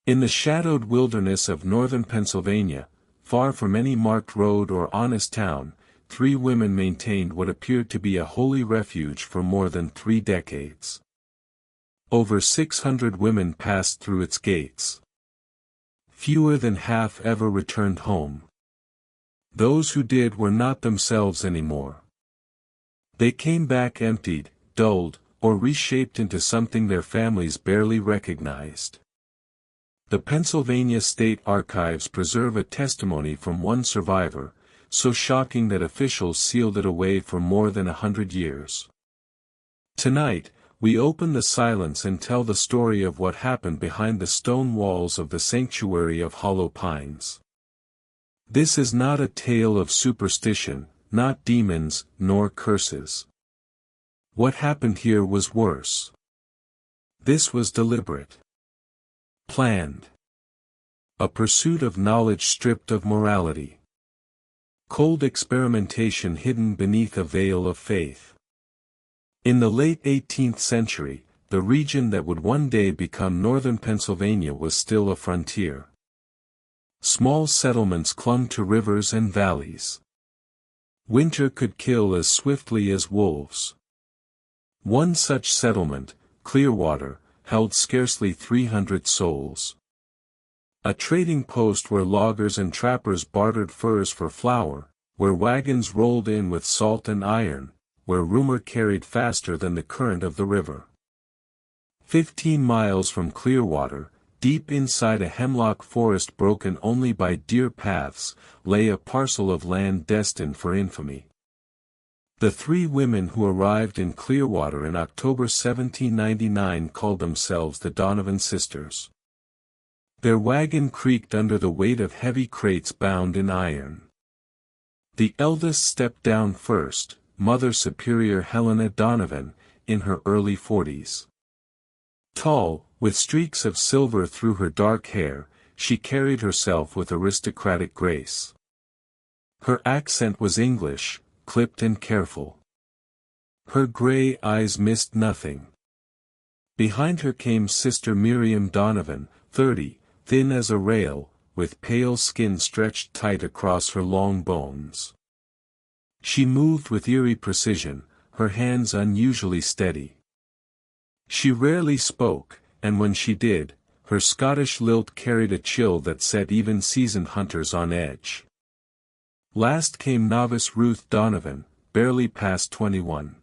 In the shadowed wilderness of northern Pennsylvania, far from any marked road or honest town, 3 women maintained what appeared to be a holy refuge for more than 3 decades. Over 600 women passed through its gates. Fewer than half ever returned home. Those who did were not themselves anymore. They came back emptied, dulled, or reshaped into something their families barely recognized. The Pennsylvania State Archives preserve a testimony from one survivor, so shocking that officials sealed it away for more than 100 years. Tonight, we open the silence and tell the story of what happened behind the stone walls of the sanctuary of Hollow Pines. This is not a tale of superstition, not demons, nor curses. What happened here was worse. This was deliberate. Planned. A pursuit of knowledge stripped of morality. Cold experimentation hidden beneath a veil of faith. In the late 18th century, the region that would one day become northern Pennsylvania was still a frontier. Small settlements clung to rivers and valleys. Winter could kill as swiftly as wolves. One such settlement, Clearwater, held scarcely 300 souls. A trading post where loggers and trappers bartered furs for flour, where wagons rolled in with salt and iron, where rumor carried faster than the current of the river. 15 miles from Clearwater, deep inside a hemlock forest broken only by deer paths, lay a parcel of land destined for infamy. The 3 women who arrived in Clearwater in October 1799 called themselves the Donovan sisters. Their wagon creaked under the weight of heavy crates bound in iron. The eldest stepped down first, Mother Superior Helena Donovan, in her early 40s. Tall, with streaks of silver through her dark hair, she carried herself with aristocratic grace. Her accent was English, clipped and careful. Her gray eyes missed nothing. Behind her came Sister Miriam Donovan, 30, thin as a rail, with pale skin stretched tight across her long bones. She moved with eerie precision, her hands unusually steady. She rarely spoke, and when she did, her Scottish lilt carried a chill that set even seasoned hunters on edge. Last came novice Ruth Donovan, barely past 21.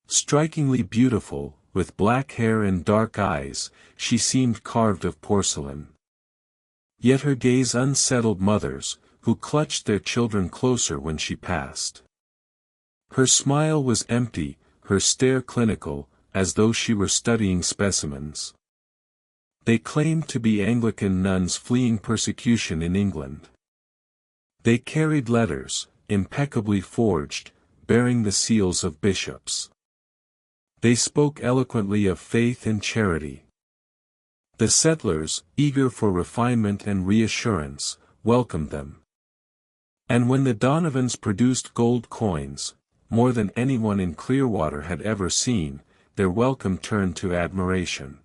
Strikingly beautiful, with black hair and dark eyes, she seemed carved of porcelain. Yet her gaze unsettled mothers, who clutched their children closer when she passed. Her smile was empty, her stare clinical, as though she were studying specimens. They claimed to be Anglican nuns fleeing persecution in England. They carried letters, impeccably forged, bearing the seals of bishops. They spoke eloquently of faith and charity. The settlers, eager for refinement and reassurance, welcomed them. And when the Donovans produced gold coins, more than anyone in Clearwater had ever seen, their welcome turned to admiration.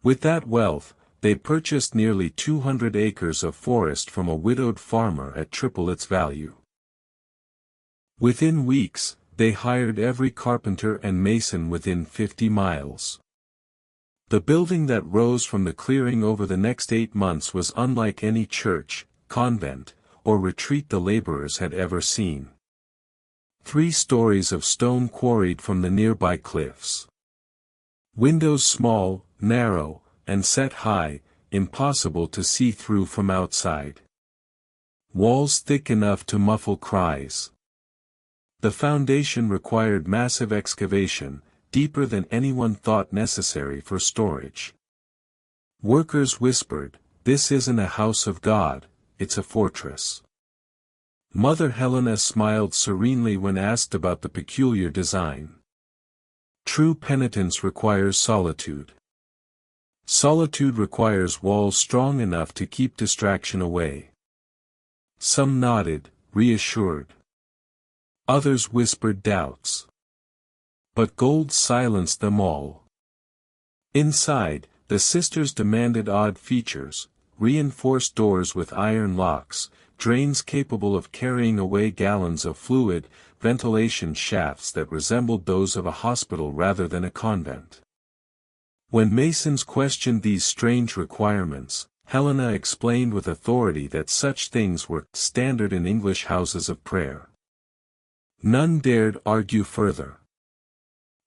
With that wealth, they purchased nearly 200 acres of forest from a widowed farmer at triple its value. Within weeks, they hired every carpenter and mason within 50 miles. The building that rose from the clearing over the next 8 months was unlike any church, convent, or retreat the laborers had ever seen. 3 stories of stone quarried from the nearby cliffs. Windows small, narrow, and set high, impossible to see through from outside. Walls thick enough to muffle cries. The foundation required massive excavation, deeper than anyone thought necessary for storage. Workers whispered, "This isn't a house of God, it's a fortress." Mother Helena smiled serenely when asked about the peculiar design. True penitence requires solitude. Solitude requires walls strong enough to keep distraction away. Some nodded, reassured. Others whispered doubts. But gold silenced them all. Inside, The sisters demanded odd features: reinforced doors with iron locks, drains capable of carrying away gallons of fluid, ventilation shafts that resembled those of a hospital rather than a convent. When Masons questioned these strange requirements, Helena explained with authority that such things were standard in English houses of prayer. None dared argue further.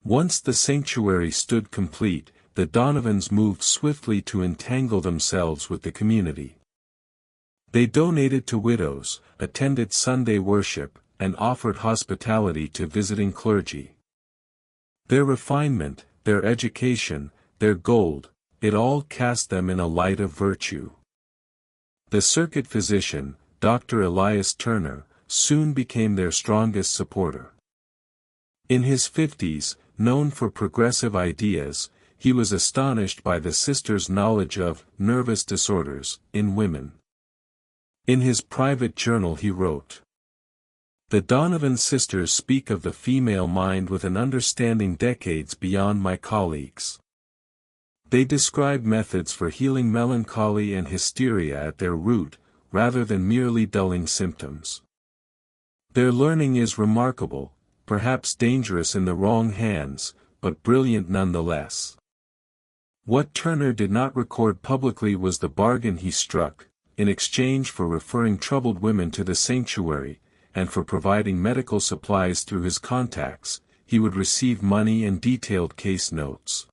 Once the sanctuary stood complete, the Donovans moved swiftly to entangle themselves with the community. They donated to widows, attended Sunday worship, and offered hospitality to visiting clergy. Their refinement, their education, their gold, it all cast them in a light of virtue. The circuit physician, Dr. Elias Turner, soon became their strongest supporter. In his 50s, known for progressive ideas, he was astonished by the sisters' knowledge of nervous disorders in women. In his private journal he wrote, "The Donovan sisters speak of the female mind with an understanding decades beyond my colleagues. They describe methods for healing melancholy and hysteria at their root, rather than merely dulling symptoms. Their learning is remarkable, perhaps dangerous in the wrong hands, but brilliant nonetheless." What Turner did not record publicly was the bargain he struck, in exchange for referring troubled women to the sanctuary, and for providing medical supplies through his contacts, he would receive money and detailed case notes.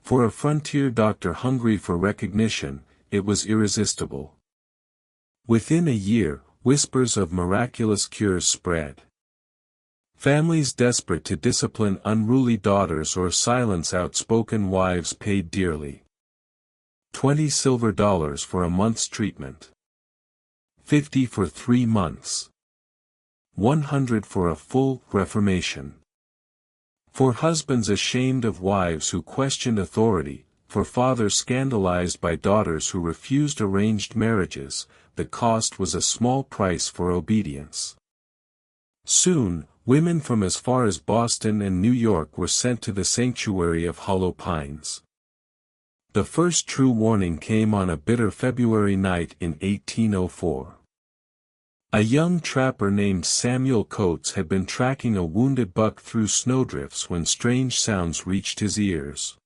For a frontier doctor hungry for recognition, it was irresistible. Within a year, whispers of miraculous cures spread. Families desperate to discipline unruly daughters or silence outspoken wives paid dearly. $20 silver for a month's treatment. $50 for 3 months. $100 for a full reformation. For husbands ashamed of wives who questioned authority, for fathers scandalized by daughters who refused arranged marriages, the cost was a small price for obedience. Soon, women from as far as Boston and New York were sent to the sanctuary of Hollow Pines. The first true warning came on a bitter February night in 1804. A young trapper named Samuel Coates had been tracking a wounded buck through snowdrifts when strange sounds reached his ears.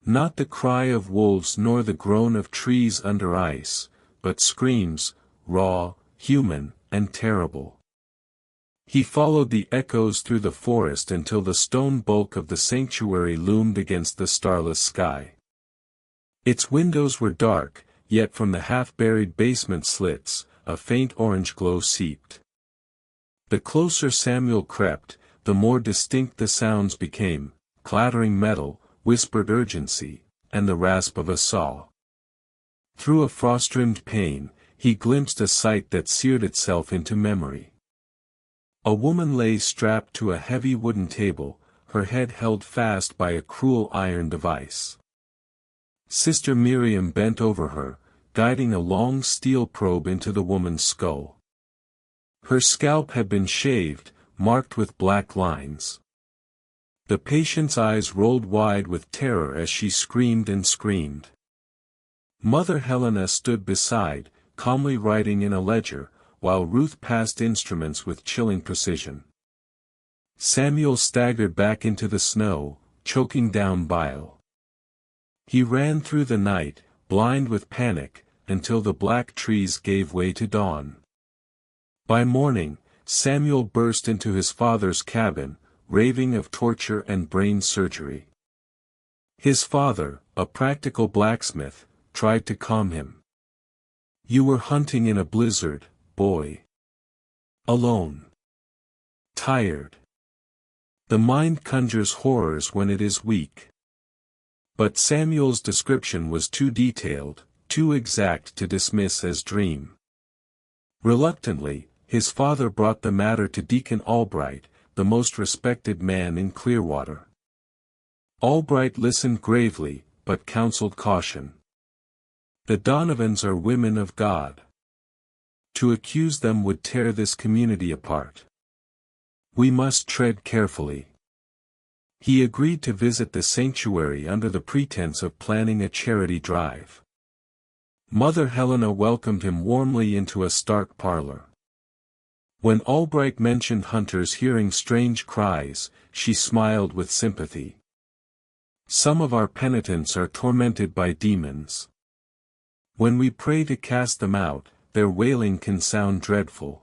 Not the cry of wolves nor the groan of trees under ice, but screams, raw, human, and terrible. He followed the echoes through the forest until the stone bulk of the sanctuary loomed against the starless sky. Its windows were dark, yet from the half-buried basement slits, a faint orange glow seeped. The closer Samuel crept, the more distinct the sounds became: clattering metal, whispered urgency, and the rasp of a saw. Through a frost-rimmed pane, he glimpsed a sight that seared itself into memory. A woman lay strapped to a heavy wooden table, her head held fast by a cruel iron device. Sister Miriam bent over her, guiding a long steel probe into the woman's skull. Her scalp had been shaved, marked with black lines. The patient's eyes rolled wide with terror as she screamed and screamed. Mother Helena stood beside, calmly writing in a ledger, while Ruth passed instruments with chilling precision. Samuel staggered back into the snow, choking down bile. He ran through the night, blind with panic, until the black trees gave way to dawn. By morning, Samuel burst into his father's cabin, raving of torture and brain surgery. His father, a practical blacksmith, tried to calm him. "You were hunting in a blizzard, boy. Alone. Tired. The mind conjures horrors when it is weak." But Samuel's description was too detailed, too exact to dismiss as dream. Reluctantly, his father brought the matter to Deacon Albright, the most respected man in Clearwater. Albright listened gravely, but counseled caution. "The Donovans are women of God. To accuse them would tear this community apart. We must tread carefully. He agreed to visit the sanctuary under the pretense of planning a charity drive. Mother Helena welcomed him warmly into a stark parlor. When Albright mentioned Hunter's hearing strange cries, she smiled with sympathy. Some of our penitents are tormented by demons. When we pray to cast them out, their wailing can sound dreadful.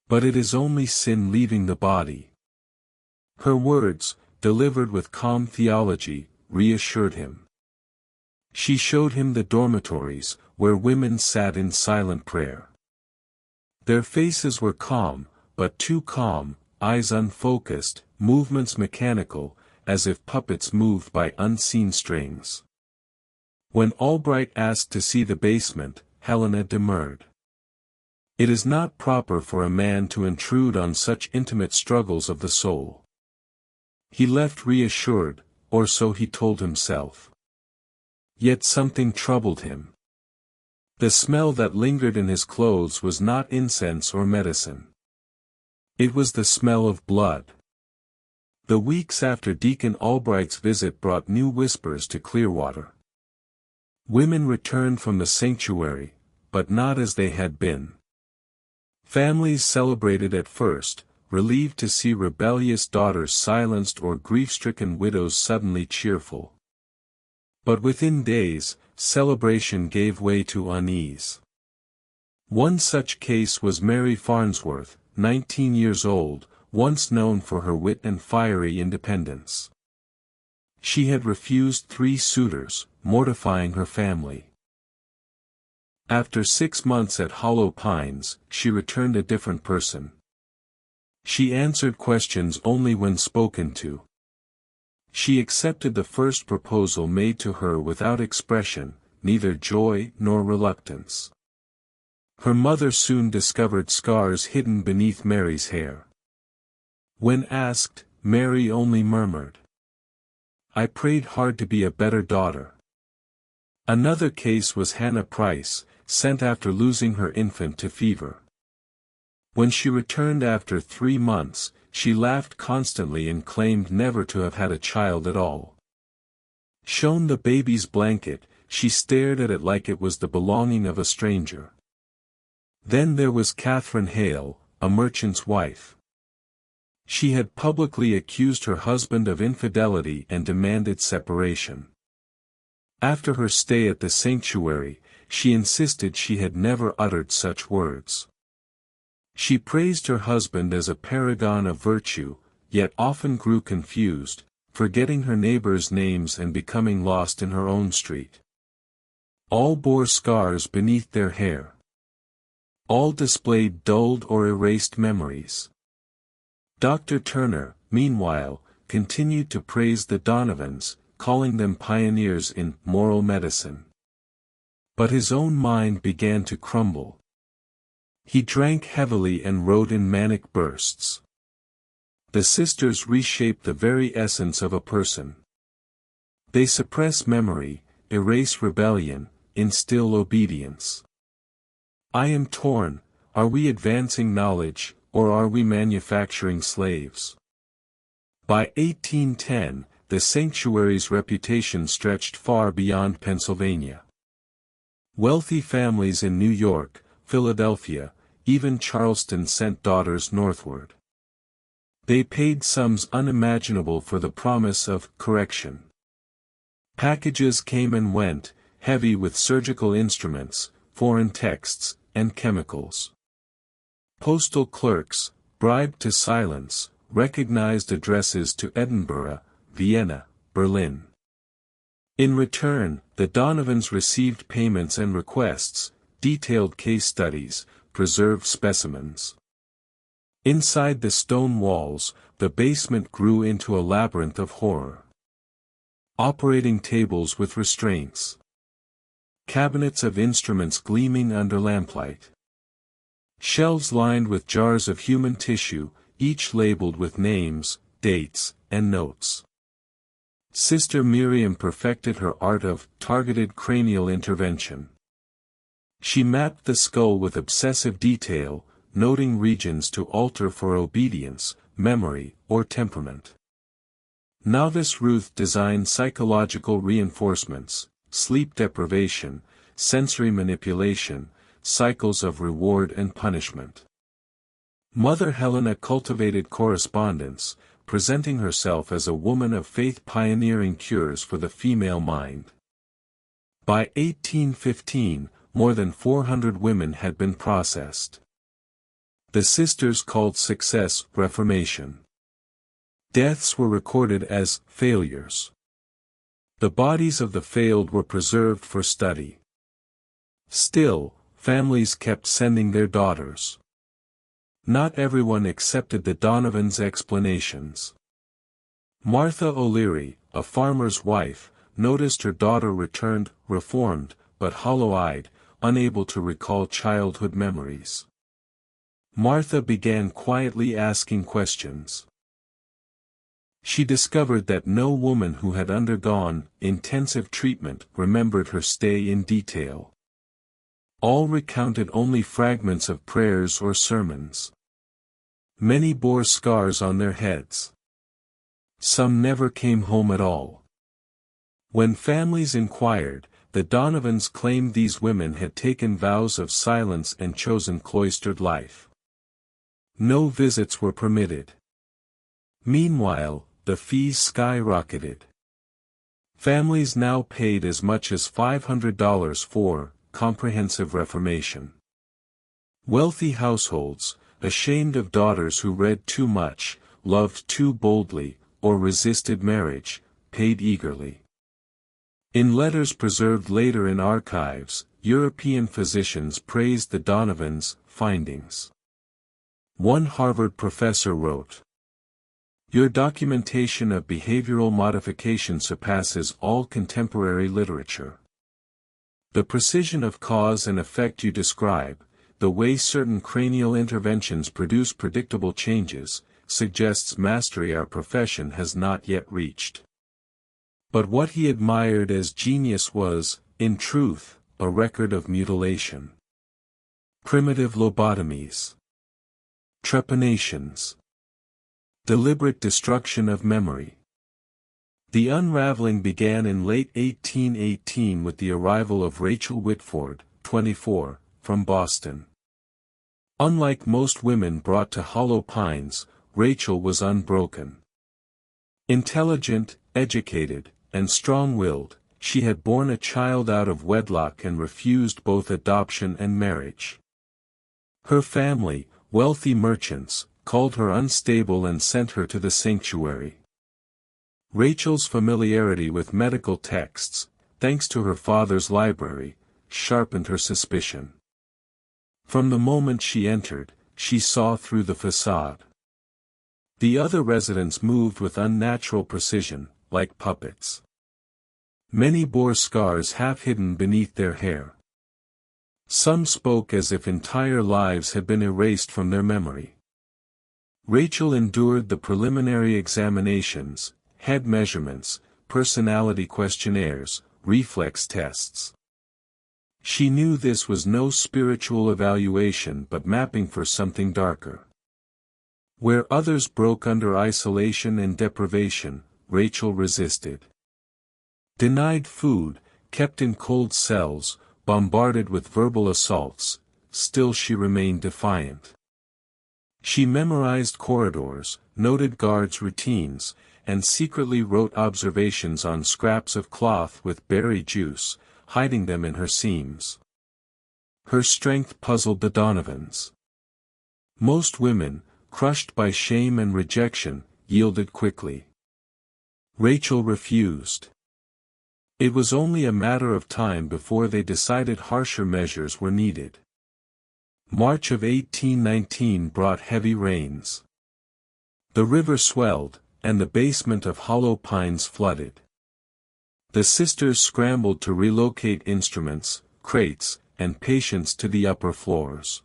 But it is only sin leaving the body. Her words, delivered with calm theology, reassured him. She showed him the dormitories, where women sat in silent prayer. Their faces were calm, but too calm, eyes unfocused, movements mechanical, as if puppets moved by unseen strings. When Albright asked to see the basement, Helena demurred. It is not proper for a man to intrude on such intimate struggles of the soul. He left reassured, or so he told himself. Yet something troubled him. The smell that lingered in his clothes was not incense or medicine. It was the smell of blood. The weeks after Deacon Albright's visit brought new whispers to Clearwater. Women returned from the sanctuary, but not as they had been. Families celebrated at first, relieved to see rebellious daughters silenced or grief-stricken widows suddenly cheerful. But within days, celebration gave way to unease. One such case was Mary Farnsworth, 19 years old, once known for her wit and fiery independence. She had refused 3 suitors, mortifying her family. After 6 months at Hollow Pines, she returned a different person. She answered questions only when spoken to. She accepted the first proposal made to her without expression, neither joy nor reluctance. Her mother soon discovered scars hidden beneath Mary's hair. When asked, Mary only murmured, "I prayed hard to be a better daughter." Another case was Hannah Price, sent after losing her infant to fever. When she returned after 3 months, she laughed constantly and claimed never to have had a child at all. Shown the baby's blanket, she stared at it like it was the belonging of a stranger. Then there was Catherine Hale, a merchant's wife. She had publicly accused her husband of infidelity and demanded separation. After her stay at the sanctuary, she insisted she had never uttered such words. She praised her husband as a paragon of virtue, yet often grew confused, forgetting her neighbors' names and becoming lost in her own street. All bore scars beneath their hair. All displayed dulled or erased memories. Dr. Turner, meanwhile, continued to praise the Donovans, calling them pioneers in moral medicine. But his own mind began to crumble. He drank heavily and wrote in manic bursts. The sisters reshape the very essence of a person. They suppress memory, erase rebellion, instill obedience. I am torn, are we advancing knowledge, or are we manufacturing slaves? By 1810, the sanctuary's reputation stretched far beyond Pennsylvania. Wealthy families in New York, Philadelphia, even Charleston sent daughters northward. They paid sums unimaginable for the promise of correction. Packages came and went, heavy with surgical instruments, foreign texts, and chemicals. Postal clerks, bribed to silence, recognized addresses to Edinburgh, Vienna, Berlin. In return, the Donovans received payments and requests, detailed case studies, preserved specimens. Inside the stone walls, the basement grew into a labyrinth of horror. Operating tables with restraints. Cabinets of instruments gleaming under lamplight. Shelves lined with jars of human tissue, each labeled with names, dates, and notes. Sister Miriam perfected her art of targeted cranial intervention. She mapped the skull with obsessive detail, noting regions to alter for obedience, memory, or temperament. Novice Ruth designed psychological reinforcements, sleep deprivation, sensory manipulation, cycles of reward and punishment. Mother Helena cultivated correspondence, presenting herself as a woman of faith pioneering cures for the female mind. By 1815, more than 400 women had been processed. The sisters called success reformation. Deaths were recorded as failures. The bodies of the failed were preserved for study. Still, families kept sending their daughters. Not everyone accepted the Donovans' explanations. Martha O'Leary, a farmer's wife, noticed her daughter returned, reformed, but hollow-eyed, unable to recall childhood memories. Martha began quietly asking questions. She discovered that no woman who had undergone intensive treatment remembered her stay in detail. All recounted only fragments of prayers or sermons. Many bore scars on their heads. Some never came home at all. When families inquired, the Donovans claimed these women had taken vows of silence and chosen cloistered life. No visits were permitted. Meanwhile, the fees skyrocketed. Families now paid as much as $500 for comprehensive reformation. Wealthy households, ashamed of daughters who read too much, loved too boldly, or resisted marriage, paid eagerly. In letters preserved later in archives, European physicians praised the Donovans' findings. One Harvard professor wrote, "Your documentation of behavioral modification surpasses all contemporary literature. The precision of cause and effect you describe, the way certain cranial interventions produce predictable changes, suggests mastery our profession has not yet reached." But what he admired as genius was, in truth, a record of mutilation. Primitive lobotomies. Trepanations. Deliberate destruction of memory. The unraveling began in late 1818 with the arrival of Rachel Whitford, 24, from Boston. Unlike most women brought to Hollow Pines, Rachel was unbroken. Intelligent, educated, and strong-willed, she had borne a child out of wedlock and refused both adoption and marriage. Her family, wealthy merchants, called her unstable and sent her to the sanctuary. Rachel's familiarity with medical texts, thanks to her father's library, sharpened her suspicion. From the moment she entered, she saw through the facade. The other residents moved with unnatural precision, like puppets. Many bore scars half hidden beneath their hair. Some spoke as if entire lives had been erased from their memory. Rachel endured the preliminary examinations, head measurements, personality questionnaires, reflex tests. She knew this was no spiritual evaluation but mapping for something darker. Where others broke under isolation and deprivation, Rachel resisted. Denied food, kept in cold cells, bombarded with verbal assaults, still she remained defiant. She memorized corridors, noted guards' routines, and secretly wrote observations on scraps of cloth with berry juice, hiding them in her seams. Her strength puzzled the Donovans. Most women, crushed by shame and rejection, yielded quickly. Rachel refused. It was only a matter of time before they decided harsher measures were needed. March of 1819 brought heavy rains. The river swelled, and the basement of Hollow Pines flooded. The sisters scrambled to relocate instruments, crates, and patients to the upper floors.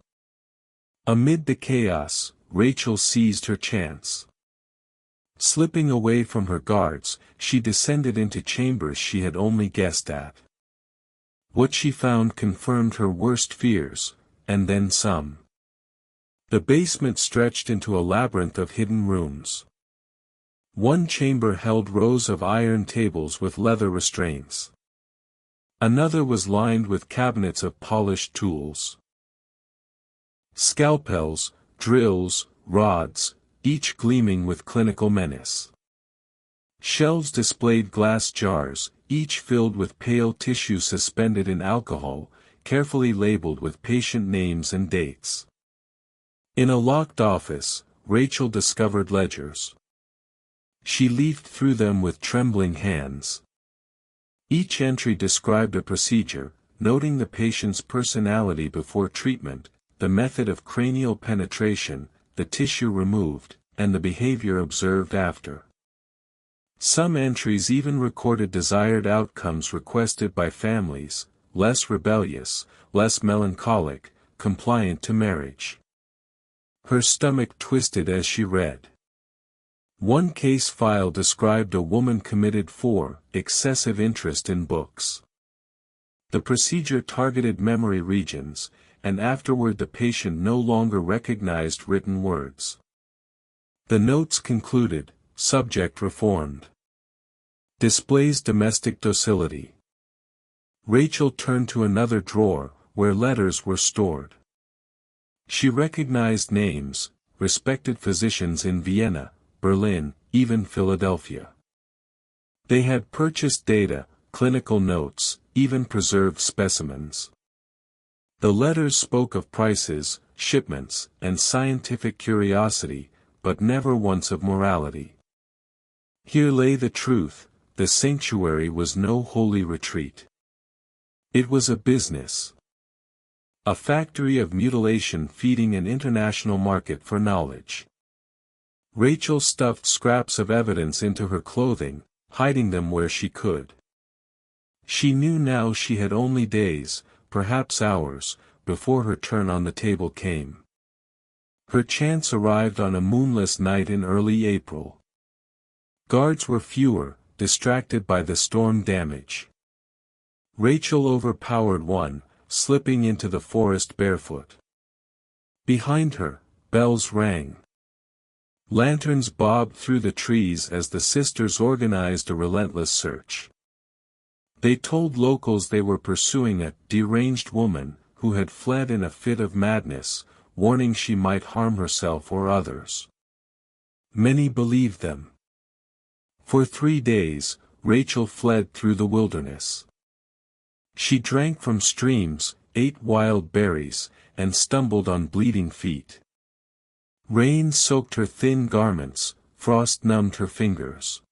Amid the chaos, Rachel seized her chance. Slipping away from her guards, she descended into chambers she had only guessed at. What she found confirmed her worst fears, and then some. The basement stretched into a labyrinth of hidden rooms. One chamber held rows of iron tables with leather restraints. Another was lined with cabinets of polished tools. Scalpels, drills, rods, each gleaming with clinical menace. Shelves displayed glass jars, each filled with pale tissue suspended in alcohol, carefully labeled with patient names and dates. In a locked office, Rachel discovered ledgers. She leafed through them with trembling hands. Each entry described a procedure, noting the patient's personality before treatment, the method of cranial penetration, the tissue removed, and the behavior observed after. Some entries even recorded desired outcomes requested by families, less rebellious, less melancholic, compliant to marriage. Her stomach twisted as she read. One case file described a woman committed for excessive interest in books. The procedure targeted memory regions, and afterward the patient no longer recognized written words. The notes concluded, subject reformed. Displays domestic docility. Rachel turned to another drawer, where letters were stored. She recognized names, respected physicians in Vienna, Berlin, even Philadelphia. They had purchased data, clinical notes, even preserved specimens. The letters spoke of prices, shipments, and scientific curiosity, but never once of morality. Here lay the truth: the sanctuary was no holy retreat. It was a business. A factory of mutilation feeding an international market for knowledge. Rachel stuffed scraps of evidence into her clothing, hiding them where she could. She knew now she had only days, perhaps hours, before her turn on the table came. Her chance arrived on a moonless night in early April. Guards were fewer, distracted by the storm damage. Rachel overpowered one, slipping into the forest barefoot. Behind her, bells rang. Lanterns bobbed through the trees as the sisters organized a relentless search. They told locals they were pursuing a deranged woman, who had fled in a fit of madness, warning she might harm herself or others. Many believed them. For 3 days, Rachel fled through the wilderness. She drank from streams, ate wild berries, and stumbled on bleeding feet. Rain soaked her thin garments, frost numbed her fingers.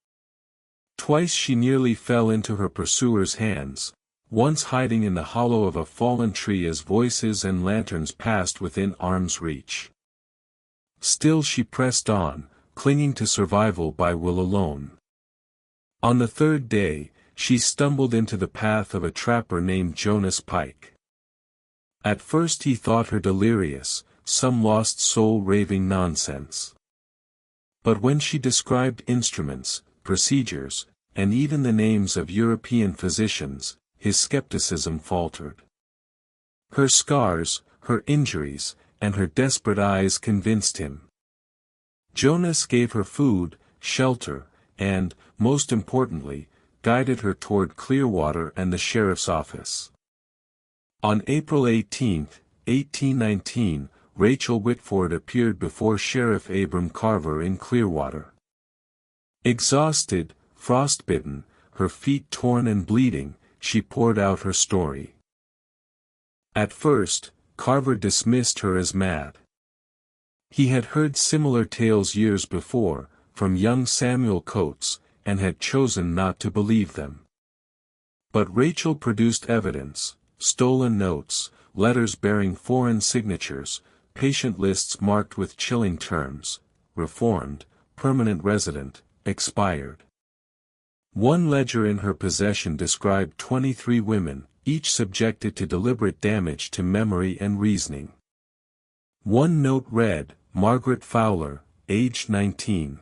Twice she nearly fell into her pursuers' hands, once hiding in the hollow of a fallen tree as voices and lanterns passed within arm's reach. Still she pressed on, clinging to survival by will alone. On the 3rd day, she stumbled into the path of a trapper named Jonas Pike. At first he thought her delirious, some lost soul raving nonsense. But when she described instruments, procedures, and even the names of European physicians, his skepticism faltered. Her scars, her injuries, and her desperate eyes convinced him. Jonas gave her food, shelter, and, most importantly, guided her toward Clearwater and the sheriff's office. On April 18, 1819, Rachel Whitford appeared before Sheriff Abram Carver in Clearwater. Exhausted, frostbitten, her feet torn and bleeding, she poured out her story. At first, Carver dismissed her as mad. He had heard similar tales years before, from young Samuel Coates, and had chosen not to believe them. But Rachel produced evidence: stolen notes, letters bearing foreign signatures, patient lists marked with chilling terms: reformed, permanent resident, expired. One ledger in her possession described 23 women, each subjected to deliberate damage to memory and reasoning. One note read, Margaret Fowler, aged 19.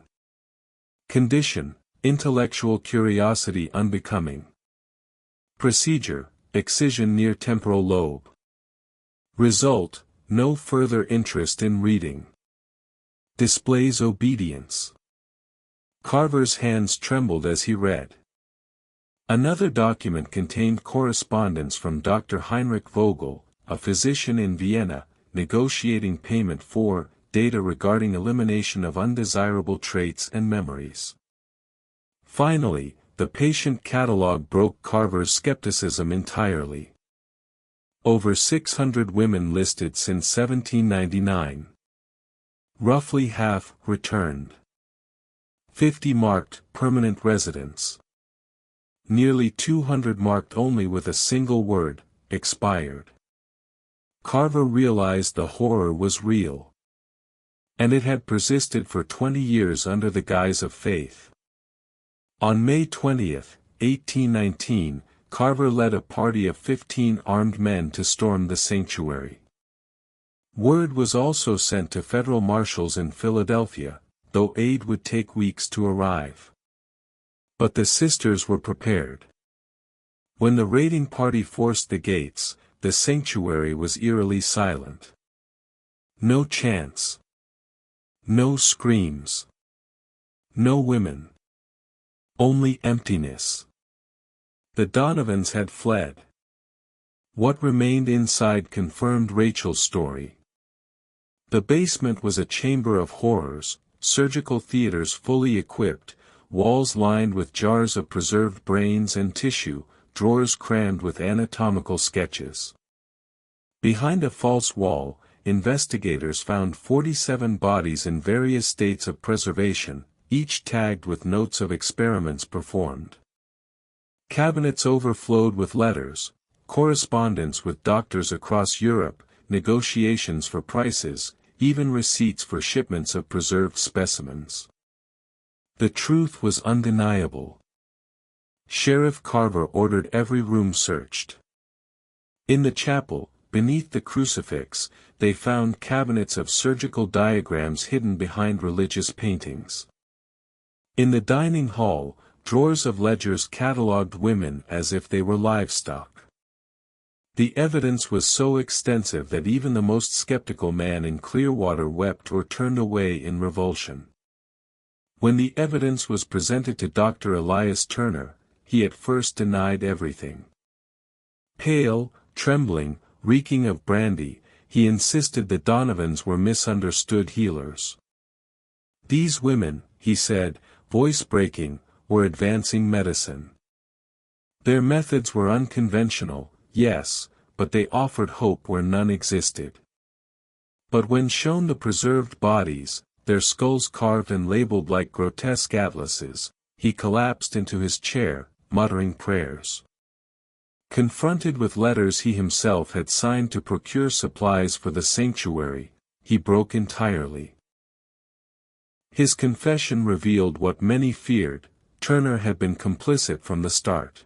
Condition: intellectual curiosity unbecoming. Procedure: excision near temporal lobe. Result: no further interest in reading. Displays obedience. Carver's hands trembled as he read. Another document contained correspondence from Dr. Heinrich Vogel, a physician in Vienna, negotiating payment for data regarding elimination of undesirable traits and memories. Finally, the patient catalog broke Carver's skepticism entirely. Over 600 women listed since 1799. Roughly half returned. 50 marked permanent residents. Nearly 200 marked only with a single word, expired. Carver realized the horror was real. And it had persisted for 20 years under the guise of faith. On May 20, 1819, Carver led a party of 15 armed men to storm the sanctuary. Word was also sent to federal marshals in Philadelphia, though aid would take weeks to arrive. But the sisters were prepared. When the raiding party forced the gates, the sanctuary was eerily silent. No chants. No screams. No women. Only emptiness. The Donovans had fled. What remained inside confirmed Rachel's story. The basement was a chamber of horrors, surgical theaters fully equipped, walls lined with jars of preserved brains and tissue, drawers crammed with anatomical sketches. Behind a false wall, investigators found 47 bodies in various states of preservation, each tagged with notes of experiments performed. Cabinets overflowed with letters, correspondence with doctors across Europe, negotiations for prices, even receipts for shipments of preserved specimens. The truth was undeniable. Sheriff Carver ordered every room searched. In the chapel, beneath the crucifix, they found cabinets of surgical diagrams hidden behind religious paintings. In the dining hall, drawers of ledgers catalogued women as if they were livestock. The evidence was so extensive that even the most skeptical man in Clearwater wept or turned away in revulsion. When the evidence was presented to Dr. Elias Turner, he at first denied everything. Pale, trembling, reeking of brandy, he insisted the Donovans were misunderstood healers. These women, he said, voice breaking, were advancing medicine. Their methods were unconventional, yes, but they offered hope where none existed. But when shown the preserved bodies, their skulls carved and labeled like grotesque atlases, he collapsed into his chair, muttering prayers. Confronted with letters he himself had signed to procure supplies for the sanctuary, he broke entirely. His confession revealed what many feared: Turner had been complicit from the start.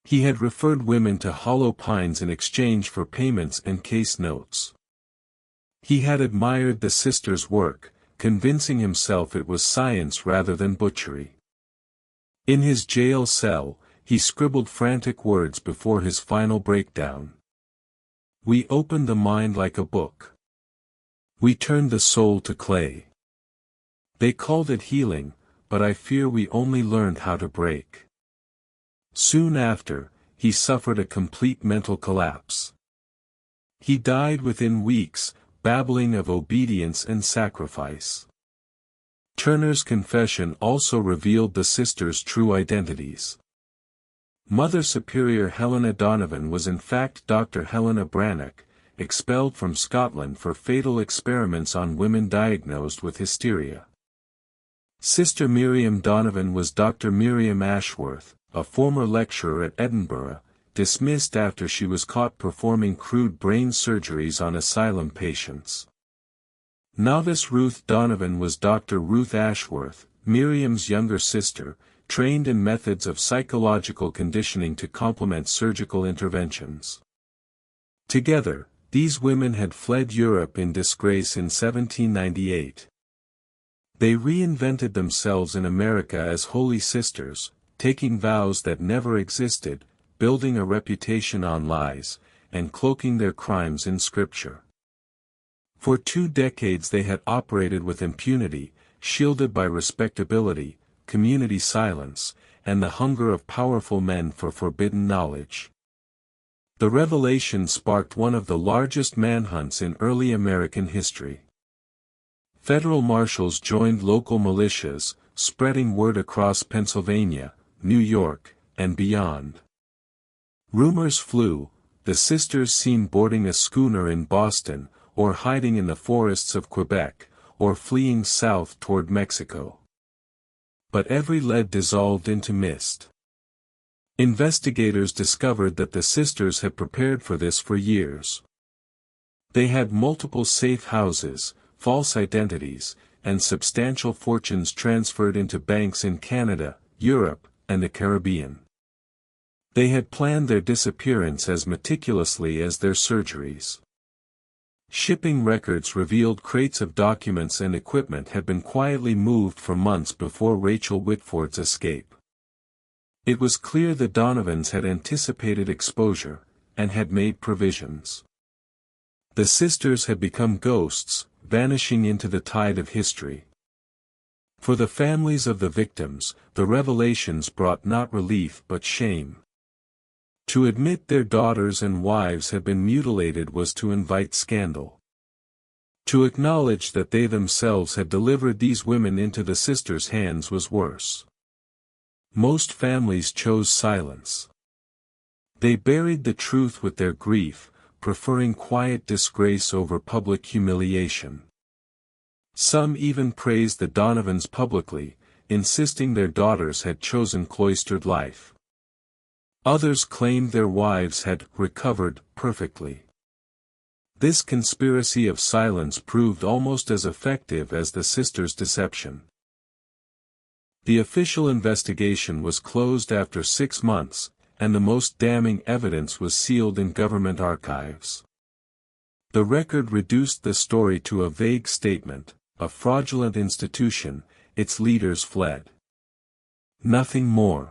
He had referred women to hollow pines in exchange for payments and case notes. He had admired the sisters' work, convincing himself it was science rather than butchery. In his jail cell, he scribbled frantic words before his final breakdown. We opened the mind like a book. We turned the soul to clay. They called it healing, but I fear we only learned how to break. Soon after, he suffered a complete mental collapse. He died within weeks, babbling of obedience and sacrifice. Turner's confession also revealed the sisters' true identities. Mother Superior Helena Donovan was in fact Dr. Helena Brannock, expelled from Scotland for fatal experiments on women diagnosed with hysteria. Sister Miriam Donovan was Dr. Miriam Ashworth, a former lecturer at Edinburgh, dismissed after she was caught performing crude brain surgeries on asylum patients. Novice Ruth Donovan was Dr. Ruth Ashworth, Miriam's younger sister, trained in methods of psychological conditioning to complement surgical interventions. Together, these women had fled Europe in disgrace in 1798. They reinvented themselves in America as holy sisters, taking vows that never existed, building a reputation on lies, and cloaking their crimes in Scripture. For 2 decades they had operated with impunity, shielded by respectability, community silence, and the hunger of powerful men for forbidden knowledge. The revelation sparked one of the largest manhunts in early American history. Federal marshals joined local militias, spreading word across Pennsylvania, New York, and beyond. Rumors flew, the sisters seen boarding a schooner in Boston, or hiding in the forests of Quebec, or fleeing south toward Mexico. But every lead dissolved into mist. Investigators discovered that the sisters had prepared for this for years. They had multiple safe houses, false identities, and substantial fortunes transferred into banks in Canada, Europe, and the Caribbean. They had planned their disappearance as meticulously as their surgeries. Shipping records revealed crates of documents and equipment had been quietly moved for months before Rachel Whitford's escape. It was clear the Donovans had anticipated exposure, and had made provisions. The sisters had become ghosts, vanishing into the tide of history. For the families of the victims, the revelations brought not relief but shame. To admit their daughters and wives had been mutilated was to invite scandal. To acknowledge that they themselves had delivered these women into the sisters' hands was worse. Most families chose silence. They buried the truth with their grief, preferring quiet disgrace over public humiliation. Some even praised the Donovans publicly, insisting their daughters had chosen cloistered life. Others claimed their wives had recovered perfectly. This conspiracy of silence proved almost as effective as the sisters' deception. The official investigation was closed after 6 months, and the most damning evidence was sealed in government archives. The record reduced the story to a vague statement, a fraudulent institution, its leaders fled. Nothing more.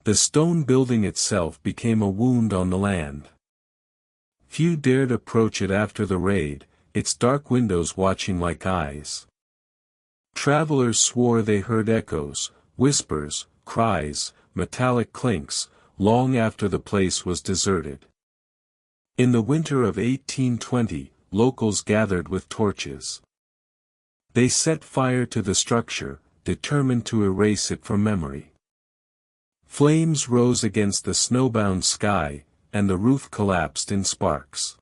The stone building itself became a wound on the land. Few dared approach it after the raid, its dark windows watching like eyes. Travelers swore they heard echoes, whispers, cries, metallic clinks, long after the place was deserted. In the winter of 1820, locals gathered with torches. They set fire to the structure, determined to erase it from memory. Flames rose against the snowbound sky, and the roof collapsed in sparks.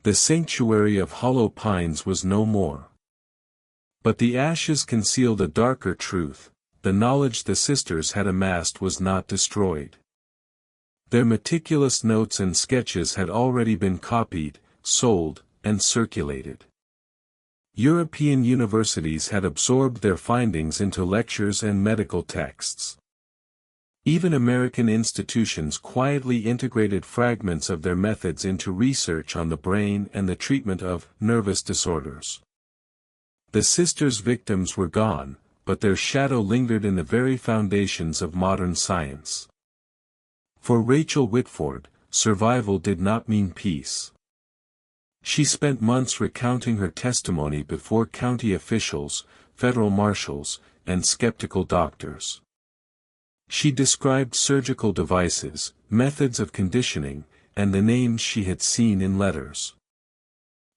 The sanctuary of hollow pines was no more. But the ashes concealed a darker truth: the knowledge the sisters had amassed was not destroyed. Their meticulous notes and sketches had already been copied, sold, and circulated. European universities had absorbed their findings into lectures and medical texts. Even American institutions quietly integrated fragments of their methods into research on the brain and the treatment of nervous disorders. The sisters' victims were gone, but their shadow lingered in the very foundations of modern science. For Rachel Whitford, survival did not mean peace. She spent months recounting her testimony before county officials, federal marshals, and skeptical doctors. She described surgical devices, methods of conditioning, and the names she had seen in letters.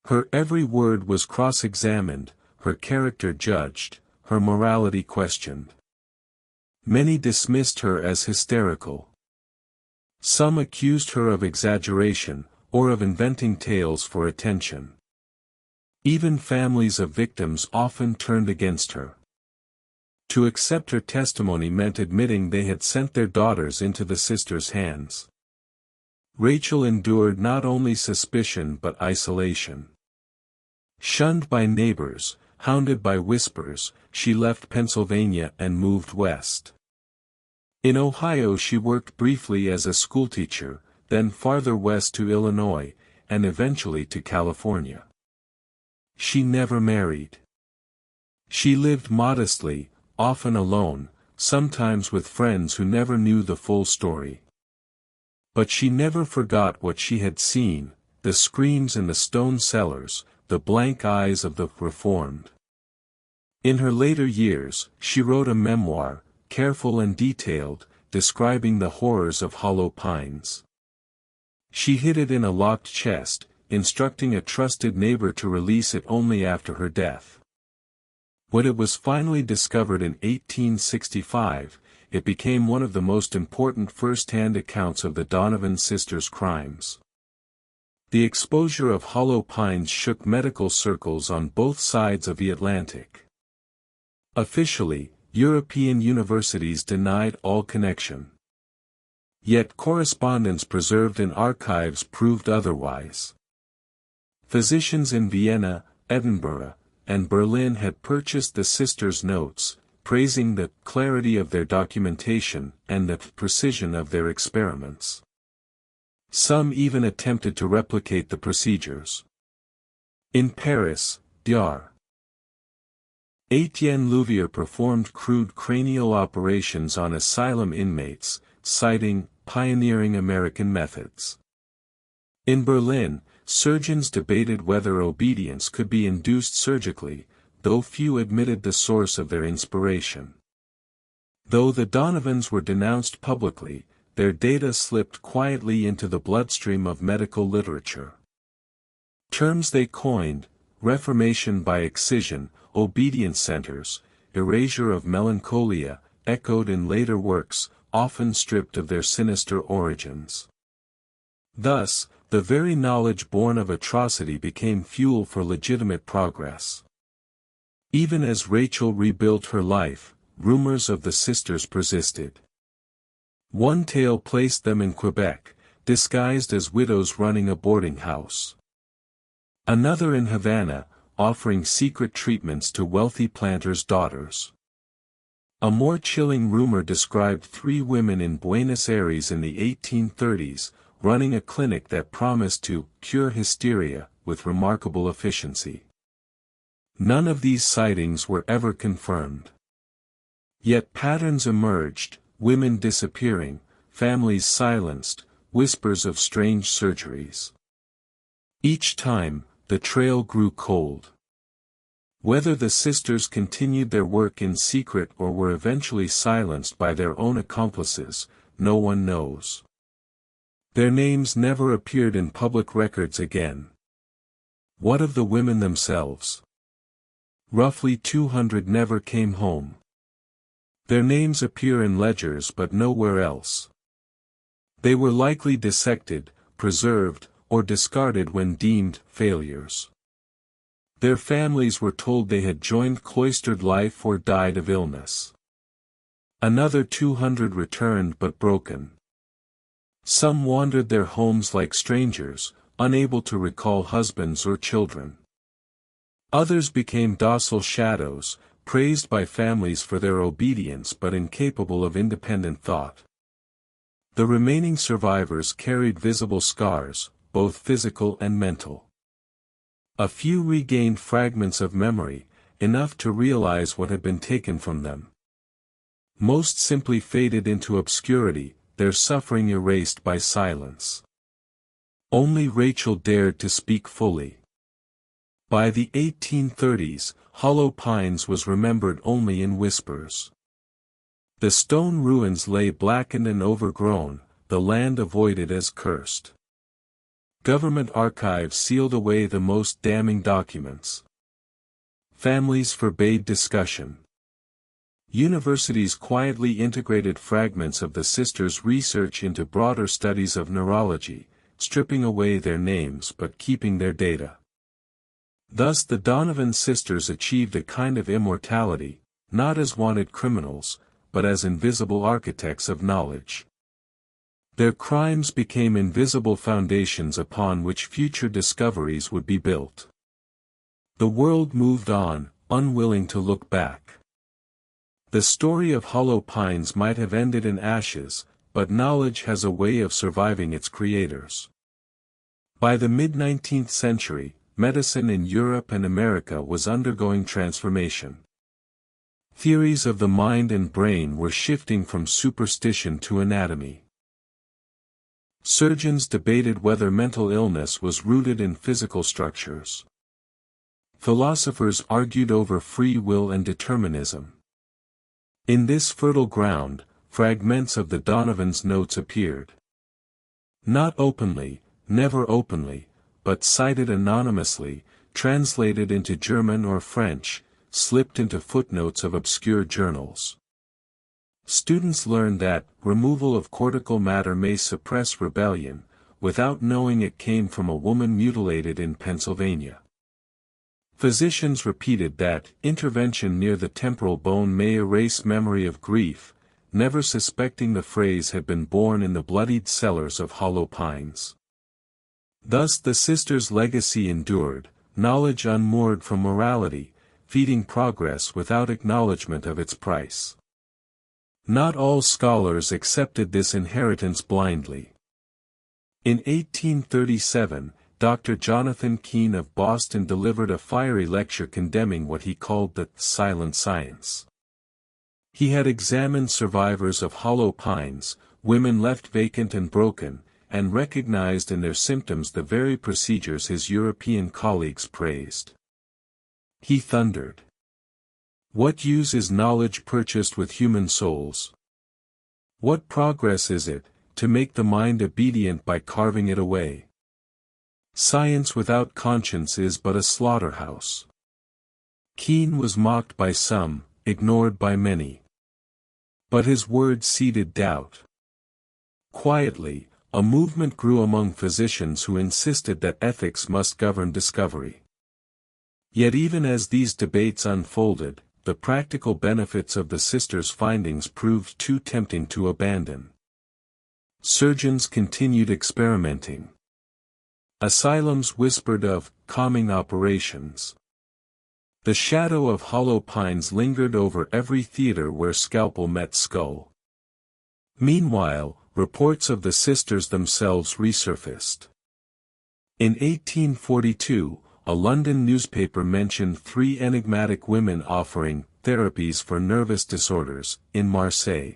Her every word was cross-examined, her character judged, her morality questioned. Many dismissed her as hysterical. Some accused her of exaggeration, or of inventing tales for attention. Even families of victims often turned against her. To accept her testimony meant admitting they had sent their daughters into the sisters' hands. Rachel endured not only suspicion but isolation. Shunned by neighbors, hounded by whispers, she left Pennsylvania and moved west. In Ohio she worked briefly as a schoolteacher, then farther west to Illinois, and eventually to California. She never married. She lived modestly, often alone, sometimes with friends who never knew the full story. But she never forgot what she had seen: the screams in the stone cellars, the blank eyes of the reformed. In her later years, she wrote a memoir, careful and detailed, describing the horrors of hollow pines. She hid it in a locked chest, instructing a trusted neighbor to release it only after her death. When it was finally discovered in 1865, it became one of the most important first-hand accounts of the Donovan sisters' crimes. The exposure of hollow pines shook medical circles on both sides of the Atlantic. Officially, European universities denied all connection. Yet correspondence preserved in archives proved otherwise. Physicians in Vienna, Edinburgh, and Berlin had purchased the sisters' notes, praising the clarity of their documentation and the precision of their experiments. Some even attempted to replicate the procedures. In Paris, Dr. Étienne Louvier performed crude cranial operations on asylum inmates, citing pioneering American methods. In Berlin, surgeons debated whether obedience could be induced surgically, though few admitted the source of their inspiration. Though the Donovans were denounced publicly, their data slipped quietly into the bloodstream of medical literature. Terms they coined, reformation by excision, obedience centers, erasure of melancholia, echoed in later works, often stripped of their sinister origins. Thus, the very knowledge born of atrocity became fuel for legitimate progress. Even as Rachel rebuilt her life, rumors of the sisters persisted. One tale placed them in Quebec, disguised as widows running a boarding house. Another in Havana, offering secret treatments to wealthy planters' daughters. A more chilling rumor described 3 women in Buenos Aires in the 1830s, running a clinic that promised to cure hysteria with remarkable efficiency. None of these sightings were ever confirmed. Yet patterns emerged, women disappearing, families silenced, whispers of strange surgeries. Each time, the trail grew cold. Whether the sisters continued their work in secret or were eventually silenced by their own accomplices, no one knows. Their names never appeared in public records again. What of the women themselves? Roughly 200 never came home. Their names appear in ledgers but nowhere else. They were likely dissected, preserved, or discarded when deemed failures. Their families were told they had joined cloistered life or died of illness. Another 200 returned but broken. Some wandered their homes like strangers, unable to recall husbands or children. Others became docile shadows, praised by families for their obedience but incapable of independent thought. The remaining survivors carried visible scars, both physical and mental. A few regained fragments of memory, enough to realize what had been taken from them. Most simply faded into obscurity, their suffering erased by silence. Only Rachel dared to speak fully. By the 1830s, Hollow Pines was remembered only in whispers. The stone ruins lay blackened and overgrown, the land avoided as cursed. Government archives sealed away the most damning documents. Families forbade discussion. Universities quietly integrated fragments of the sisters' research into broader studies of neurology, stripping away their names but keeping their data. Thus the Donovan sisters achieved a kind of immortality, not as wanted criminals, but as invisible architects of knowledge. Their crimes became invisible foundations upon which future discoveries would be built. The world moved on, unwilling to look back. The story of Hollow Pines might have ended in ashes, but knowledge has a way of surviving its creators. By the mid-19th century, medicine in Europe and America was undergoing transformation. Theories of the mind and brain were shifting from superstition to anatomy. Surgeons debated whether mental illness was rooted in physical structures. Philosophers argued over free will and determinism. In this fertile ground, fragments of the Donovan's notes appeared. Not openly, never openly, but cited anonymously, translated into German or French, slipped into footnotes of obscure journals. Students learned that removal of cortical matter may suppress rebellion, without knowing it came from a woman mutilated in Pennsylvania. Physicians repeated that intervention near the temporal bone may erase memory of grief, never suspecting the phrase had been born in the bloodied cellars of Hollow Pines. Thus the sisters' legacy endured, knowledge unmoored from morality, feeding progress without acknowledgement of its price. Not all scholars accepted this inheritance blindly. In 1837, Dr. Jonathan Keene of Boston delivered a fiery lecture condemning what he called the silent science. He had examined survivors of Hollow Pines, women left vacant and broken, and recognized in their symptoms the very procedures his European colleagues praised. He thundered. What use is knowledge purchased with human souls? What progress is it, to make the mind obedient by carving it away? Science without conscience is but a slaughterhouse. Keene was mocked by some, ignored by many. But his words seeded doubt. Quietly, a movement grew among physicians who insisted that ethics must govern discovery. Yet even as these debates unfolded, the practical benefits of the sisters' findings proved too tempting to abandon. Surgeons continued experimenting. Asylums whispered of calming operations. The shadow of Hollow Pines lingered over every theater where scalpel met skull. Meanwhile, reports of the sisters themselves resurfaced. In 1842, a London newspaper mentioned 3 enigmatic women offering therapies for nervous disorders in Marseille.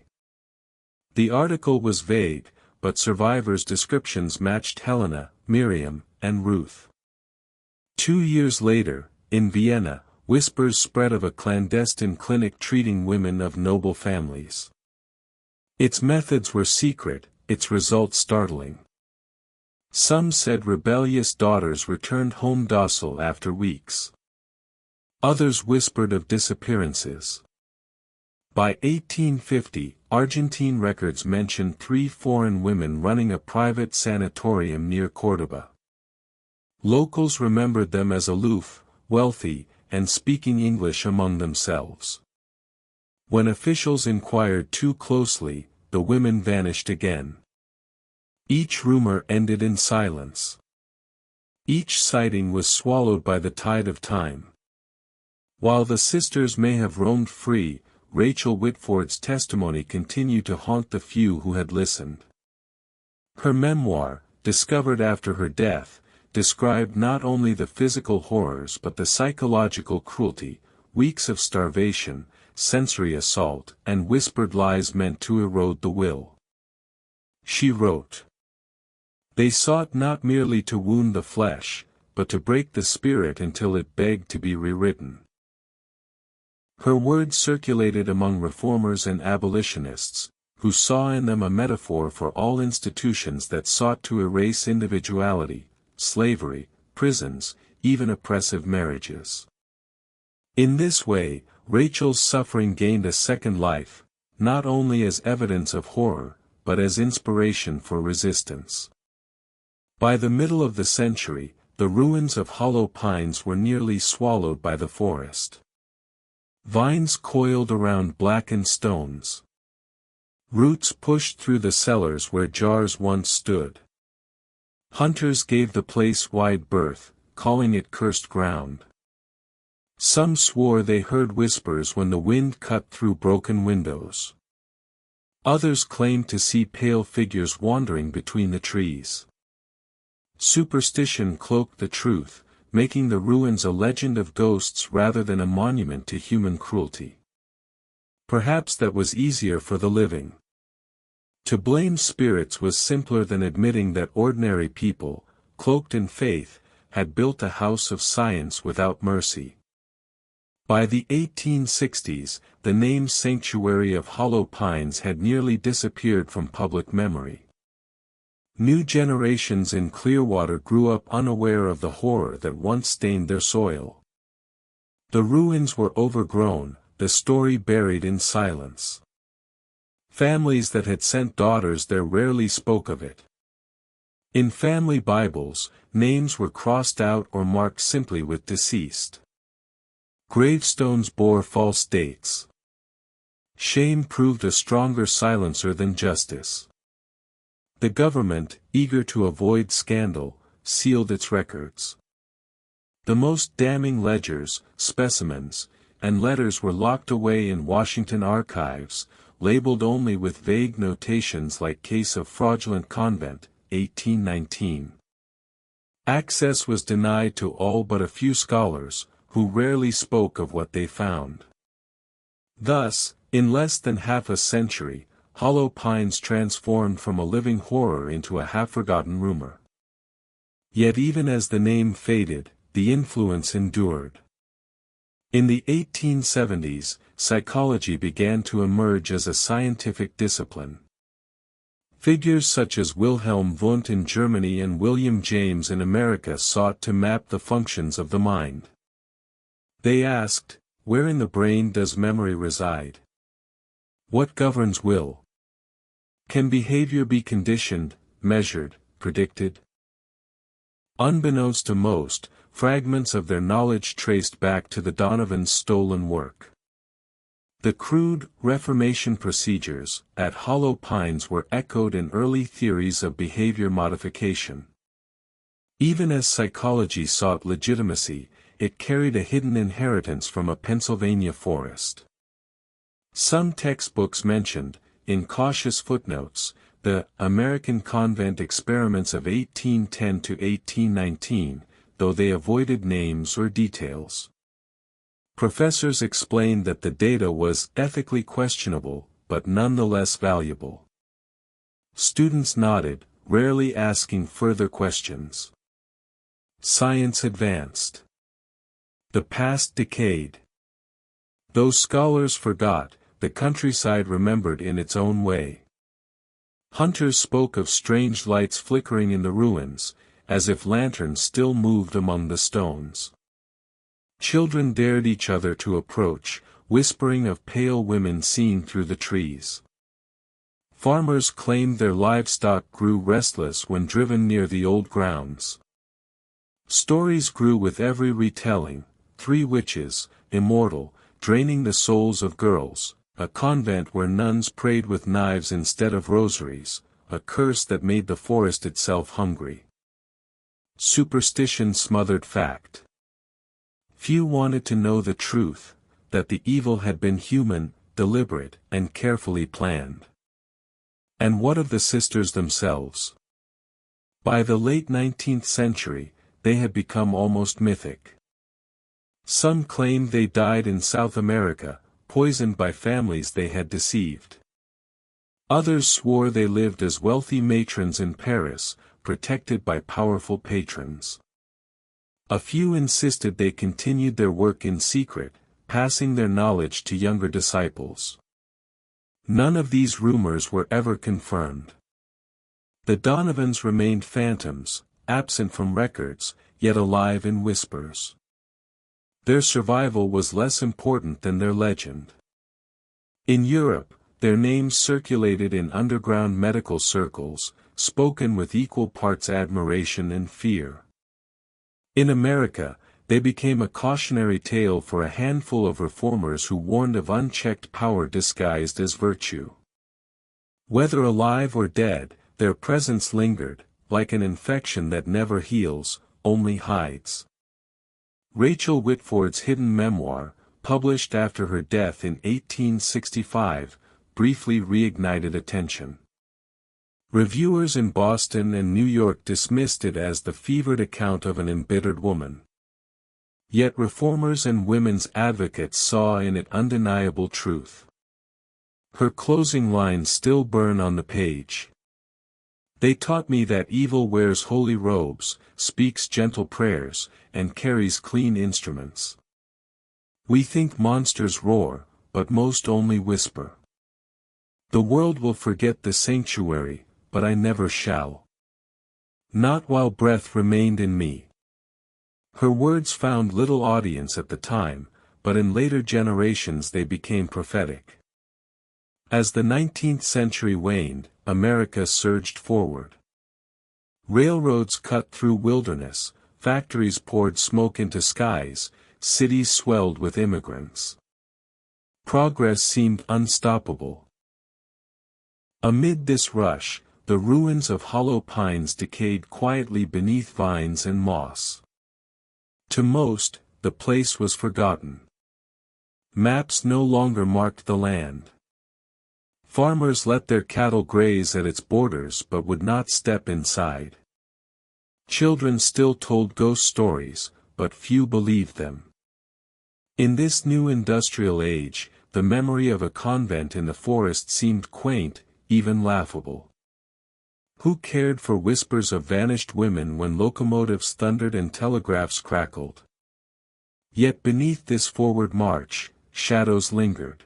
The article was vague, but survivors' descriptions matched Helena, Miriam, and Ruth. 2 years later, in Vienna, whispers spread of a clandestine clinic treating women of noble families. Its methods were secret, its results startling. Some said rebellious daughters returned home docile after weeks. Others whispered of disappearances. By 1850, Argentine records mentioned 3 foreign women running a private sanatorium near Córdoba. Locals remembered them as aloof, wealthy, and speaking English among themselves. When officials inquired too closely, the women vanished again. Each rumor ended in silence. Each sighting was swallowed by the tide of time. While the sisters may have roamed free, Rachel Whitford's testimony continued to haunt the few who had listened. Her memoir, discovered after her death, described not only the physical horrors but the psychological cruelty, weeks of starvation, sensory assault, and whispered lies meant to erode the will. She wrote, "They sought not merely to wound the flesh, but to break the spirit until it begged to be rewritten." Her words circulated among reformers and abolitionists, who saw in them a metaphor for all institutions that sought to erase individuality, slavery, prisons, even oppressive marriages. In this way, Rachel's suffering gained a second life, not only as evidence of horror, but as inspiration for resistance. By the middle of the century, the ruins of Hollow Pines were nearly swallowed by the forest. Vines coiled around blackened stones. Roots pushed through the cellars where jars once stood. Hunters gave the place wide berth, calling it cursed ground. Some swore they heard whispers when the wind cut through broken windows. Others claimed to see pale figures wandering between the trees. Superstition cloaked the truth, making the ruins a legend of ghosts rather than a monument to human cruelty. Perhaps that was easier for the living. To blame spirits was simpler than admitting that ordinary people, cloaked in faith, had built a house of science without mercy. By the 1860s, the name Sanctuary of Hollow Pines had nearly disappeared from public memory. New generations in Clearwater grew up unaware of the horror that once stained their soil. The ruins were overgrown, the story buried in silence. Families that had sent daughters there rarely spoke of it. In family Bibles, names were crossed out or marked simply with deceased. Gravestones bore false dates. Shame proved a stronger silencer than justice. The government, eager to avoid scandal, sealed its records. The most damning ledgers, specimens, and letters were locked away in Washington archives, labeled only with vague notations like Case of Fraudulent Convent, 1819. Access was denied to all but a few scholars, who rarely spoke of what they found. Thus, in less than half a century, Hollow Pines transformed from a living horror into a half-forgotten rumor. Yet even as the name faded, the influence endured. In the 1870s, psychology began to emerge as a scientific discipline. Figures such as Wilhelm Wundt in Germany and William James in America sought to map the functions of the mind. They asked, where in the brain does memory reside? What governs will? Can behavior be conditioned, measured, predicted? Unbeknownst to most, fragments of their knowledge traced back to the Donovans' stolen work. The crude Reformation procedures at Hollow Pines were echoed in early theories of behavior modification. Even as psychology sought legitimacy, it carried a hidden inheritance from a Pennsylvania forest. Some textbooks mentioned, in cautious footnotes, the American Convent experiments of 1810 to 1819, though they avoided names or details. Professors explained that the data was ethically questionable, but nonetheless valuable. Students nodded, rarely asking further questions. Science advanced. The past decayed. Though scholars forgot, the countryside remembered in its own way. Hunters spoke of strange lights flickering in the ruins, as if lanterns still moved among the stones. Children dared each other to approach, whispering of pale women seen through the trees. Farmers claimed their livestock grew restless when driven near the old grounds. Stories grew with every retelling: 3 witches, immortal, draining the souls of girls, a convent where nuns prayed with knives instead of rosaries, a curse that made the forest itself hungry. Superstition smothered fact. Few wanted to know the truth, that the evil had been human, deliberate, and carefully planned. And what of the sisters themselves? By the late 19th century, they had become almost mythic. Some claimed they died in South America, poisoned by families they had deceived. Others swore they lived as wealthy matrons in Paris, protected by powerful patrons. A few insisted they continued their work in secret, passing their knowledge to younger disciples. None of these rumors were ever confirmed. The Donovans remained phantoms, absent from records, yet alive in whispers. Their survival was less important than their legend. In Europe, their names circulated in underground medical circles, spoken with equal parts admiration and fear. In America, they became a cautionary tale for a handful of reformers who warned of unchecked power disguised as virtue. Whether alive or dead, their presence lingered, like an infection that never heals, only hides. Rachel Whitford's hidden memoir, published after her death in 1865, briefly reignited attention. Reviewers in Boston and New York dismissed it as the fevered account of an embittered woman. Yet reformers and women's advocates saw in it undeniable truth. Her closing lines still burn on the page. They taught me that evil wears holy robes, speaks gentle prayers, and carries clean instruments. We think monsters roar, but most only whisper. The world will forget the sanctuary, but I never shall. Not while breath remained in me. Her words found little audience at the time, but in later generations they became prophetic. As the 19th century waned, America surged forward. Railroads cut through wilderness, factories poured smoke into skies, cities swelled with immigrants. Progress seemed unstoppable. Amid this rush, the ruins of hollow pines decayed quietly beneath vines and moss. To most, the place was forgotten. Maps no longer marked the land. Farmers let their cattle graze at its borders but would not step inside. Children still told ghost stories, but few believed them. In this new industrial age, the memory of a convent in the forest seemed quaint, even laughable. Who cared for whispers of vanished women when locomotives thundered and telegraphs crackled? Yet beneath this forward march, shadows lingered.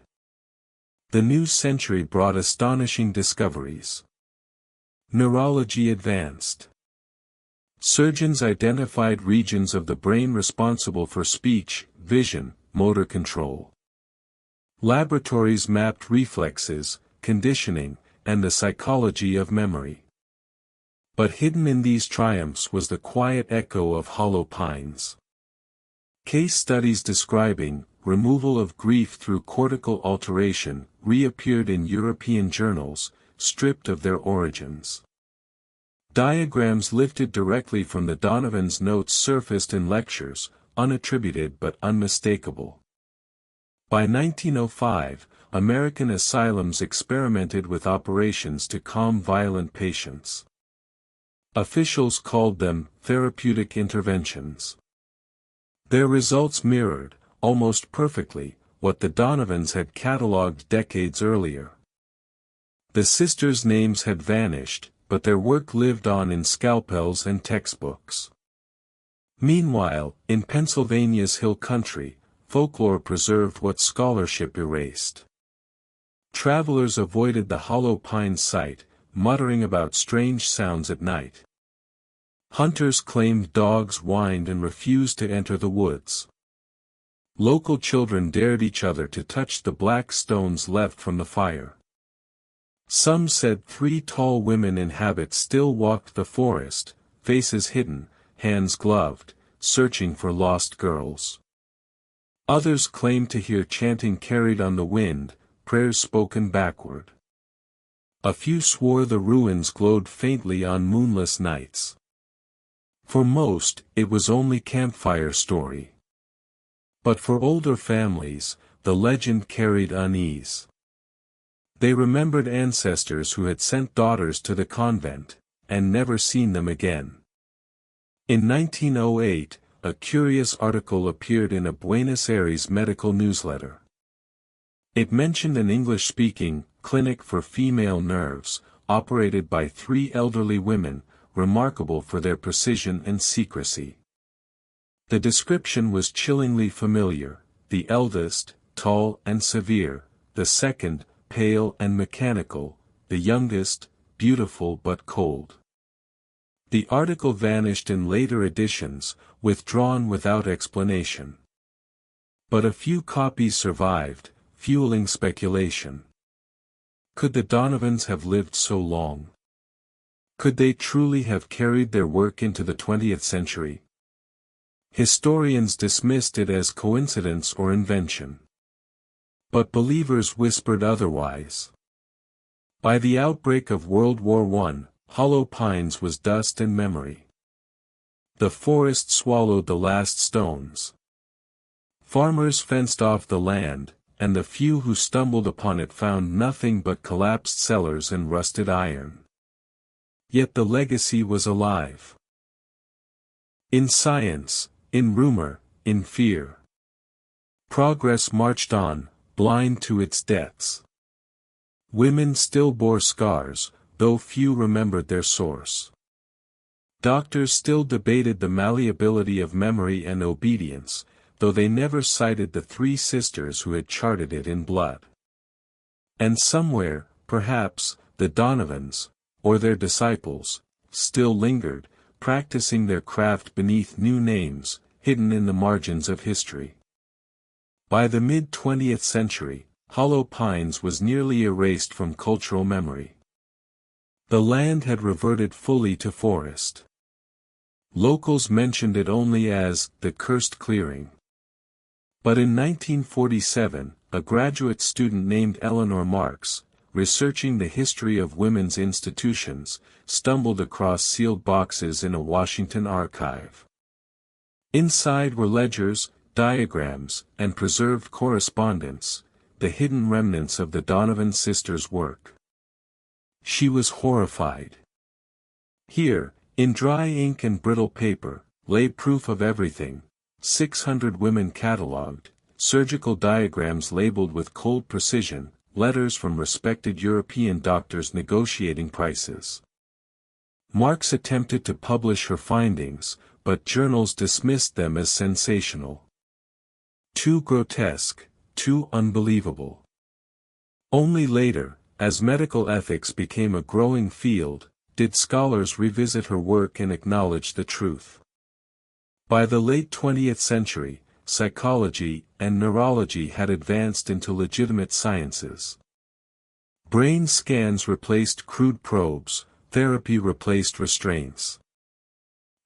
The new century brought astonishing discoveries. Neurology advanced. Surgeons identified regions of the brain responsible for speech, vision, motor control. Laboratories mapped reflexes, conditioning, and the psychology of memory. But hidden in these triumphs was the quiet echo of hollow pines. Case studies describing removal of grief through cortical alteration reappeared in European journals, stripped of their origins. Diagrams lifted directly from the Donovan's notes surfaced in lectures, unattributed but unmistakable. By 1905, American asylums experimented with operations to calm violent patients. Officials called them therapeutic interventions. Their results mirrored, almost perfectly, what the Donovans had catalogued decades earlier. The sisters' names had vanished, but their work lived on in scalpels and textbooks. Meanwhile, in Pennsylvania's hill country, folklore preserved what scholarship erased. Travelers avoided the hollow pine site, muttering about strange sounds at night. Hunters claimed dogs whined and refused to enter the woods. Local children dared each other to touch the black stones left from the fire. Some said 3 tall women in habit still walked the forest, faces hidden, hands gloved, searching for lost girls. Others claimed to hear chanting carried on the wind, prayers spoken backward. A few swore the ruins glowed faintly on moonless nights. For most, it was only campfire story. But for older families, the legend carried unease. They remembered ancestors who had sent daughters to the convent, and never seen them again. In 1908, a curious article appeared in a Buenos Aires medical newsletter. It mentioned an English-speaking clinic for female nerves, operated by 3 elderly women, remarkable for their precision and secrecy. The description was chillingly familiar: the eldest, tall and severe; the second, pale and mechanical; the youngest, beautiful but cold. The article vanished in later editions, withdrawn without explanation. But a few copies survived, fueling speculation. Could the Donovans have lived so long? Could they truly have carried their work into the 20th century? Historians dismissed it as coincidence or invention. But believers whispered otherwise. By the outbreak of World War I, Hollow Pines was dust and memory. The forest swallowed the last stones. Farmers fenced off the land, and the few who stumbled upon it found nothing but collapsed cellars and rusted iron. Yet the legacy was alive. In science, in rumor, in fear. Progress marched on, blind to its debts. Women still bore scars, though few remembered their source. Doctors still debated the malleability of memory and obedience, though they never cited the three sisters who had charted it in blood. And somewhere, perhaps, the Donovans, or their disciples, still lingered, practicing their craft beneath new names, hidden in the margins of history. By the mid-20th century, Hollow Pines was nearly erased from cultural memory. The land had reverted fully to forest. Locals mentioned it only as the cursed clearing. But in 1947, a graduate student named Eleanor Marks, researching the history of women's institutions, stumbled across sealed boxes in a Washington archive. Inside were ledgers, diagrams, and preserved correspondence, the hidden remnants of the Donovan sisters' work. She was horrified. Here, in dry ink and brittle paper, lay proof of everything: 600 women catalogued, surgical diagrams labeled with cold precision, letters from respected European doctors negotiating prices. Marks attempted to publish her findings, but journals dismissed them as sensational. Too grotesque, too unbelievable. Only later, as medical ethics became a growing field, did scholars revisit her work and acknowledge the truth. By the late 20th century, psychology and neurology had advanced into legitimate sciences. Brain scans replaced crude probes, therapy replaced restraints.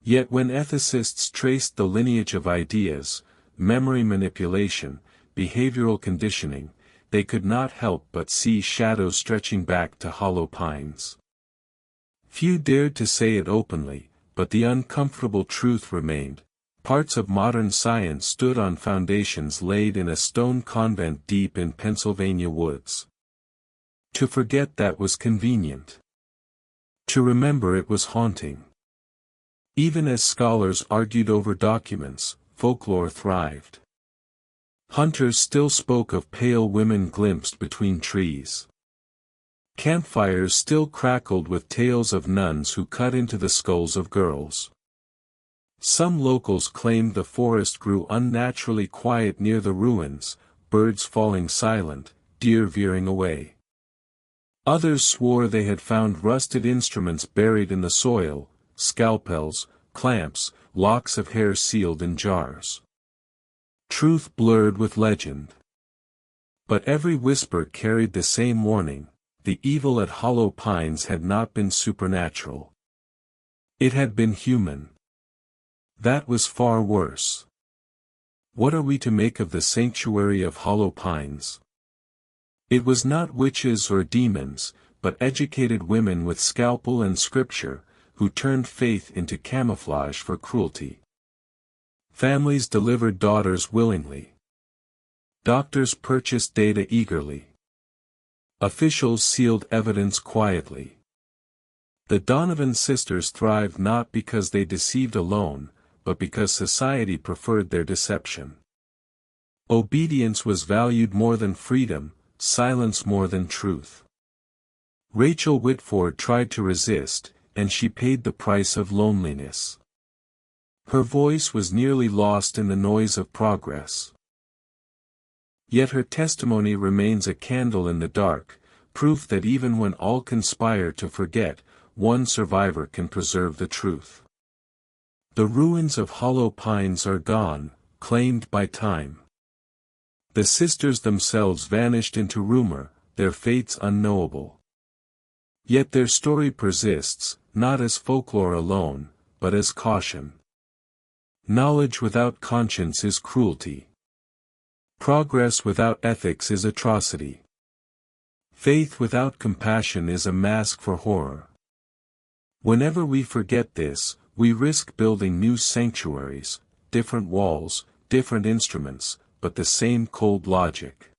Yet when ethicists traced the lineage of ideas, memory manipulation, behavioral conditioning, they could not help but see shadows stretching back to Hollow Pines. Few dared to say it openly, but the uncomfortable truth remained: parts of modern science stood on foundations laid in a stone convent deep in Pennsylvania woods. To forget that was convenient. To remember it was haunting. Even as scholars argued over documents, folklore thrived. Hunters still spoke of pale women glimpsed between trees. Campfires still crackled with tales of nuns who cut into the skulls of girls. Some locals claimed the forest grew unnaturally quiet near the ruins, birds falling silent, deer veering away. Others swore they had found rusted instruments buried in the soil, scalpels, clamps, locks of hair sealed in jars. Truth blurred with legend. But every whisper carried the same warning: the evil at Hollow Pines had not been supernatural. It had been human. That was far worse. What are we to make of the sanctuary of Hollow Pines? It was not witches or demons, but educated women with scalpel and scripture, who turned faith into camouflage for cruelty. Families delivered daughters willingly. Doctors purchased data eagerly. Officials sealed evidence quietly. The Donovan sisters thrived not because they deceived alone, but because society preferred their deception. Obedience was valued more than freedom, silence more than truth. Rachel Whitford tried to resist, and she paid the price of loneliness. Her voice was nearly lost in the noise of progress. Yet her testimony remains a candle in the dark, proof that even when all conspire to forget, one survivor can preserve the truth. The ruins of Hollow Pines are gone, claimed by time. The sisters themselves vanished into rumor, their fates unknowable. Yet their story persists, not as folklore alone, but as caution. Knowledge without conscience is cruelty. Progress without ethics is atrocity. Faith without compassion is a mask for horror. Whenever we forget this, we risk building new sanctuaries, different walls, different instruments, but the same cold logic.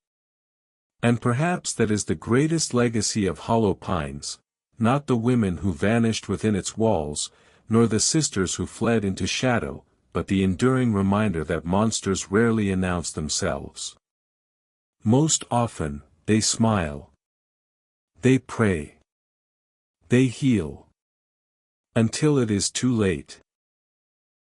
And perhaps that is the greatest legacy of Hollow Pines: not the women who vanished within its walls, nor the sisters who fled into shadow, but the enduring reminder that monsters rarely announce themselves. Most often, they smile. They pray. They heal. Until it is too late.